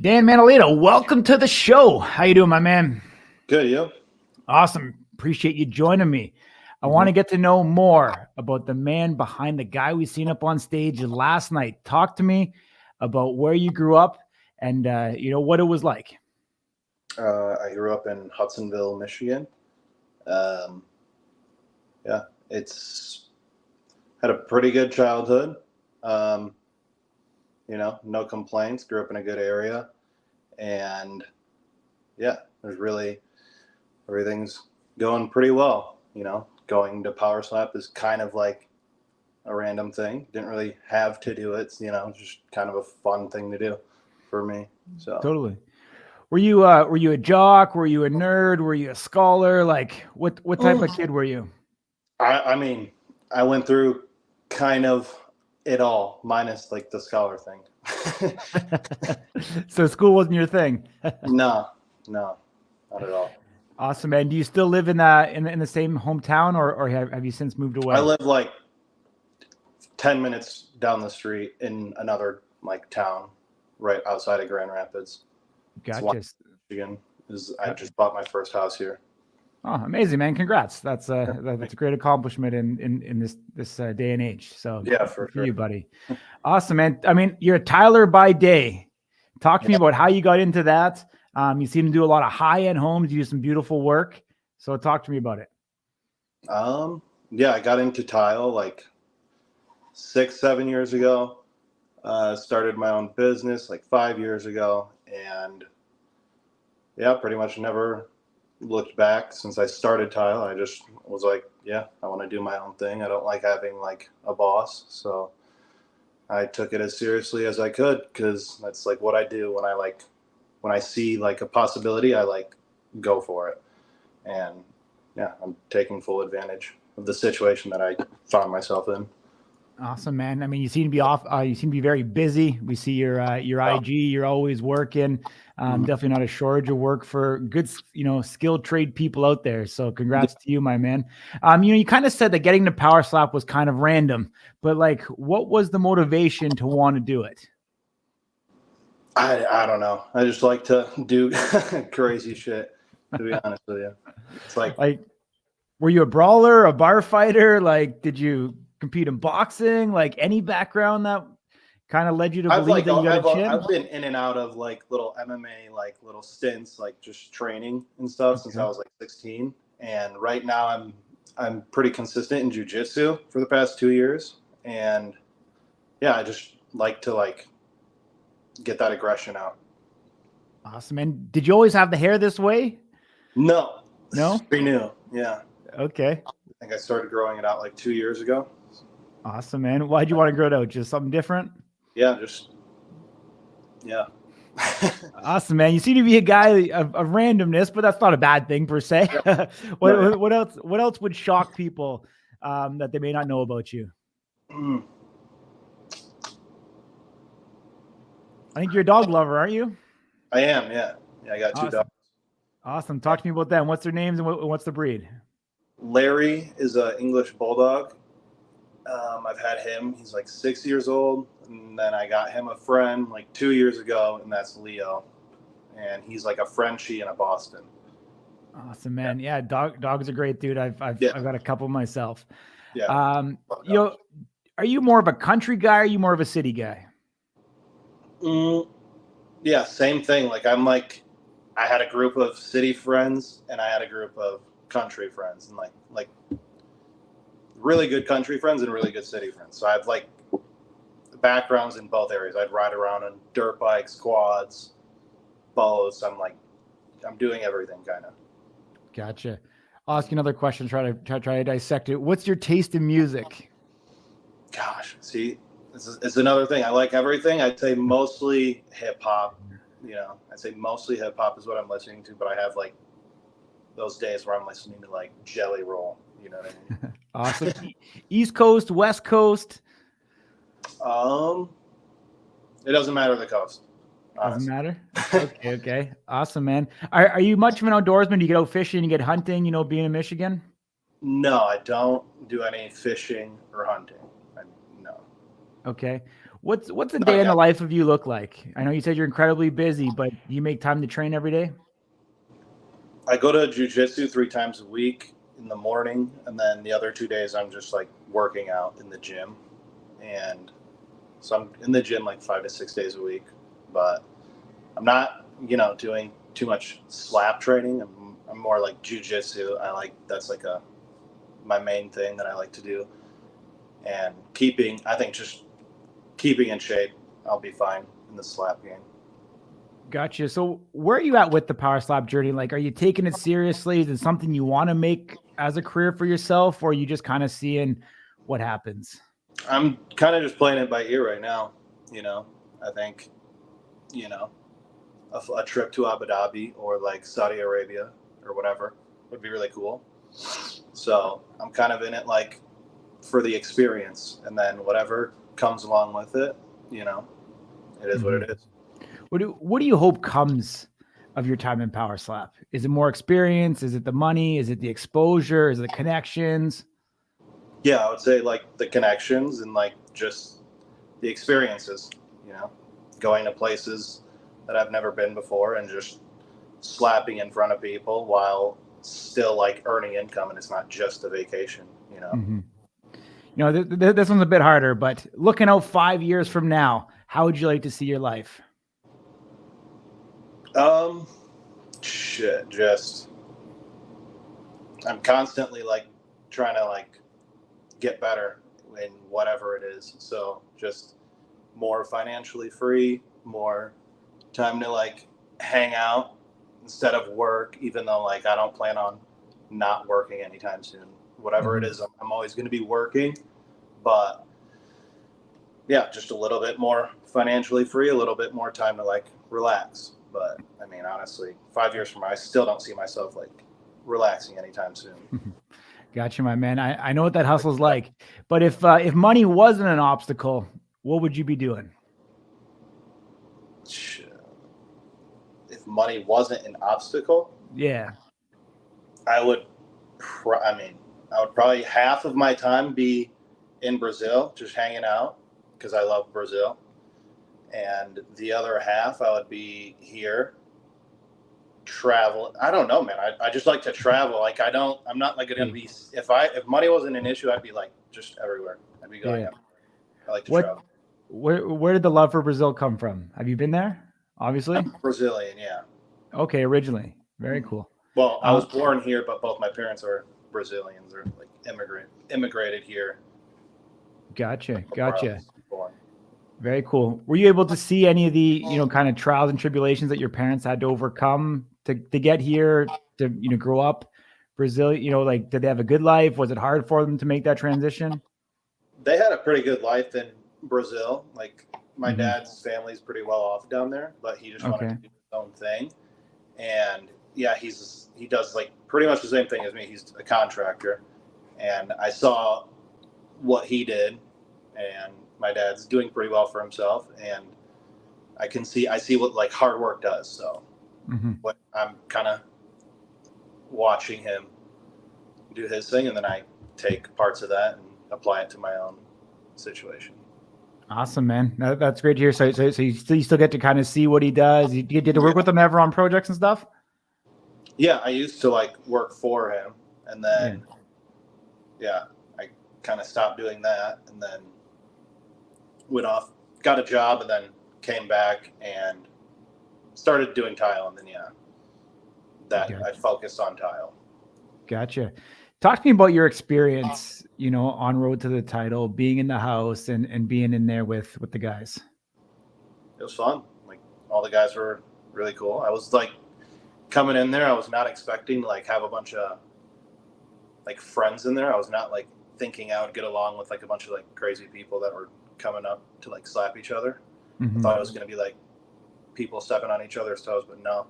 Dan Madalena, welcome to the show. How you doing, my man? Good, you? Awesome. Appreciate you joining me. I want to get to know more about the man behind the guy we seen up on stage last night. Talk to me about where you grew up and what it was like. I grew up in Hudsonville, Michigan. Um, yeah, it's had a pretty good childhood. Um, no complaints. Grew up in a good area, and yeah, there's really everything's going pretty well. Going to Power Slap is kind of like a random thing. Didn't really have to do it. Just kind of a fun thing to do for me. So. Totally. Were you a jock? Were you a nerd? Were you a scholar? Like what type of kid were you? I mean, I went through kind of it all, minus like the scholar thing. So school wasn't your thing. No, not at all. Awesome, man. Do you still live in the same hometown, or have you since moved I away? live like 10 minutes down the street in another like town right outside of Grand Rapids. It's Gotcha. Michigan. I just bought my first house here. Oh, amazing, man! Congrats. That's a great accomplishment in this day and age. So Yeah, good for for sure. you, buddy. Awesome, man. I mean, you're a Tyler by day. Talk to me about how you got into that. You seem to do a lot of high end homes. You do some beautiful work. So talk to me about it. Yeah, I got into tile like 6, 7 years ago. Started my own business like 5 years ago, and yeah, pretty much never looked back since I started tile. I just was like, yeah, I want to do my own thing. I don't like having like a boss, so I took it as seriously as I could because that's like what I do when I see like a possibility, I like go for it. And yeah, I'm taking full advantage of the situation that I found myself in. Awesome, man. I mean, you seem to be off. You seem to be very busy. We see your IG. You're always working. Definitely not a shortage of work for good, skilled trade people out there. So, congrats to you, my man. You kind of said that getting to Power Slap was kind of random, but like, what was the motivation to want to do it? I don't know. I just like to do crazy shit, to be honest with you. It's Like, were you a brawler, a bar fighter? Like, did you compete in boxing? Like, any background that kind of led you to believe that you got a chin? I've been in and out of like little MMA like little stints, like just training and stuff since I was like 16. And right now I'm pretty consistent in jiu-jitsu for the past 2 years. And yeah, I just like to like get that aggression out. Awesome. And did you always have the hair this way? No. No? Pretty new. Yeah. Okay. I think I started growing it out like 2 years ago. Awesome, man. Why'd you want to grow it out? Just something different? Yeah, Awesome, man. You seem to be a guy of randomness, but that's not a bad thing per se. What else? What else would shock people that they may not know about you? I think you're a dog lover, aren't you? I am. Yeah. Yeah. I got two dogs. Awesome. Talk to me about them. What's their names and what's the breed? Larry is an English bulldog. I've had him. He's like 6 years old. And then I got him a friend like 2 years ago, and that's Leo. And he's like a Frenchie and a Boston. Awesome, man. Yeah, dogs are great, dude. I've got a couple myself. Yeah. Are you more of a country guy or are you more of a city guy? Yeah, same thing. Like I had a group of city friends and I had a group of country friends, and like really good country friends and really good city friends. So I have like backgrounds in both areas. I'd ride around on dirt bikes, quads, boats. I'm doing everything kind of. Gotcha. I'll ask you another question. Try to dissect it. What's your taste in music? Gosh, see, it's another thing. I like everything. I'd say mostly hip hop. I'd say mostly hip hop is what I'm listening to. But I have like those days where I'm listening to like Jelly Roll. You know what I mean? Awesome. East Coast, West Coast. It doesn't matter the coast. Honestly. Doesn't matter. Okay. Awesome, man. Are you much of an outdoorsman? Do you get out fishing? You get hunting? Being in Michigan? No, I don't do any fishing or hunting. No. Okay. What's a No, day in yeah, the life of you look like? I know you said you're incredibly busy, but do you make time to train every day? I go to jujitsu 3 times a week in the morning, and then the other 2 days I'm just like working out in the gym, and so I'm in the gym like 5 to 6 days a week. But I'm not, doing too much slap training. I'm more like jujitsu. That's like my main thing that I like to do, and I think just keeping in shape, I'll be fine in the slap game. Gotcha. So where are you at with the power slap journey? Like, are you taking it seriously? Is it something you want to make as a career for yourself, or are you just kind of seeing what happens? I'm kind of just playing it by ear right now. I think, you know, a trip to Abu Dhabi or like Saudi Arabia or whatever would be really cool. So I'm kind of in it like for the experience, and then whatever comes along with it, you know, it is what Mhm. it is. What do you hope comes of your time in power slap? Is it more experience? Is it the money? Is it the exposure? Is it the connections? Yeah, I would say like the connections and like just the experiences, you know, going to places that I've never been before and just slapping in front of people while still like earning income, and it's not just a vacation. Mhm. This one's a bit harder, but looking out 5 years from now, how would you like to see your life? Um, shit, just I'm constantly like trying to like get better in whatever it is. So just more financially free, more time to like hang out instead of work, even though like I don't plan on not working anytime soon. Whatever it Mhm. is, I'm always going to be working, but yeah, just a little bit more financially free, a little bit more time to like relax. But I mean, honestly, 5 years from now, I still don't see myself like relaxing anytime soon. Gotcha, my man. I know what that hustle's like. But if money wasn't an obstacle, what would you be doing? If money wasn't an obstacle, Yeah. I would, I mean, I would probably half of my time be in Brazil, just hanging out because I love Brazil. And the other half, I would be here travel. I don't know, man. I just like to travel. Like I'm not like gonna Hey, be if money wasn't an issue, I'd be like just everywhere. I'd be going yeah. everywhere. I like to What travel. where did the love for Brazil come from? Have you been there? Obviously. I'm Brazilian, yeah. Okay, originally. Very Mhm. cool. Well, I was Uh, born here, but both my parents are Brazilians. They're like immigrated here gotcha. where I Gotcha. was born. Very cool. Were you able to see any of the, kind of trials and tribulations that your parents had to overcome to get here, to, grow up Brazil? Like, did they have a good life? Was it hard for them to make that transition? They had a pretty good life in Brazil. Like my Hmm. dad's family's pretty well off down there, but he just wanted to Okay. do his own thing. And yeah, he does like pretty much the same thing as me. He's a contractor, and I saw what he did, and my dad's doing pretty well for himself, and I see what like hard work does. So Hmm. what I'm kind of watching him do his thing, and then I take parts of that and apply it to my own situation. Awesome, man. That's great to hear. So you still get to kind of see what he does. You get to work Yeah. with him ever on projects and stuff? Yeah, I used to like work for him, and Yeah. then yeah, I kind of stopped doing that, and then went off, got a job, and then came back and started doing tile, and then yeah, that I Gotcha. focused on tile. Gotcha. Talk to me about your experience, on road to the title, being in the house and being in there with the guys. It was fun. Like all the guys were really cool. I was like coming in there, I was not expecting to like have a bunch of like friends in there. I was not like thinking I would get along with like a bunch of like crazy people that were coming up to like slap each other. I Hmm. thought it was going to be like people stepping on each other's toes, but no,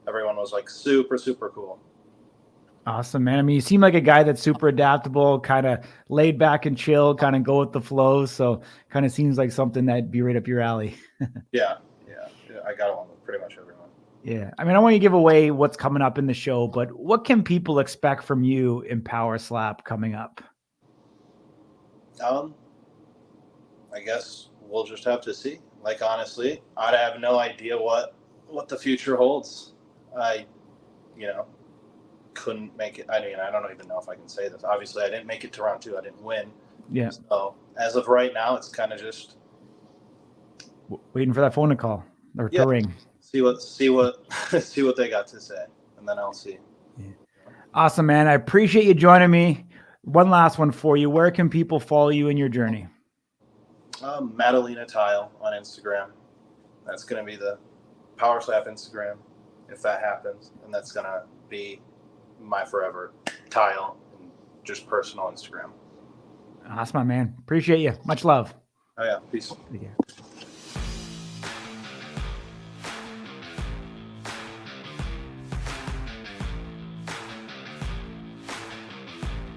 everyone was like super, super cool. Awesome, man. I mean, you seem like a guy that's super adaptable, kind of laid back and chill, kind of go with the flow. So kind of seems like something that'd be right up your alley. Yeah, yeah. I got along with pretty much everyone. Yeah. I mean, I want to give away what's coming up in the show, but what can people expect from you in Power Slap coming up? Um, I guess we'll just have to see. Like, honestly, I have no idea what the future holds. I, you know, couldn't make it. I mean, I don't even know if I can say this. Obviously, I didn't make it to round 2. I didn't win. Yeah. So as of right now, it's kind of just waiting for that phone to call or to ring. See what see what they got to say, and then I'll see. Yeah. Awesome, man. I appreciate you joining me. One last one for you. Where can people follow you in your journey? Madalena Tile on Instagram. That's going to be the Power Slap Instagram, if that happens, and that's going to be my forever tile and just personal Instagram. Awesome, man. Appreciate you. Much love. Oh yeah, peace. Yeah.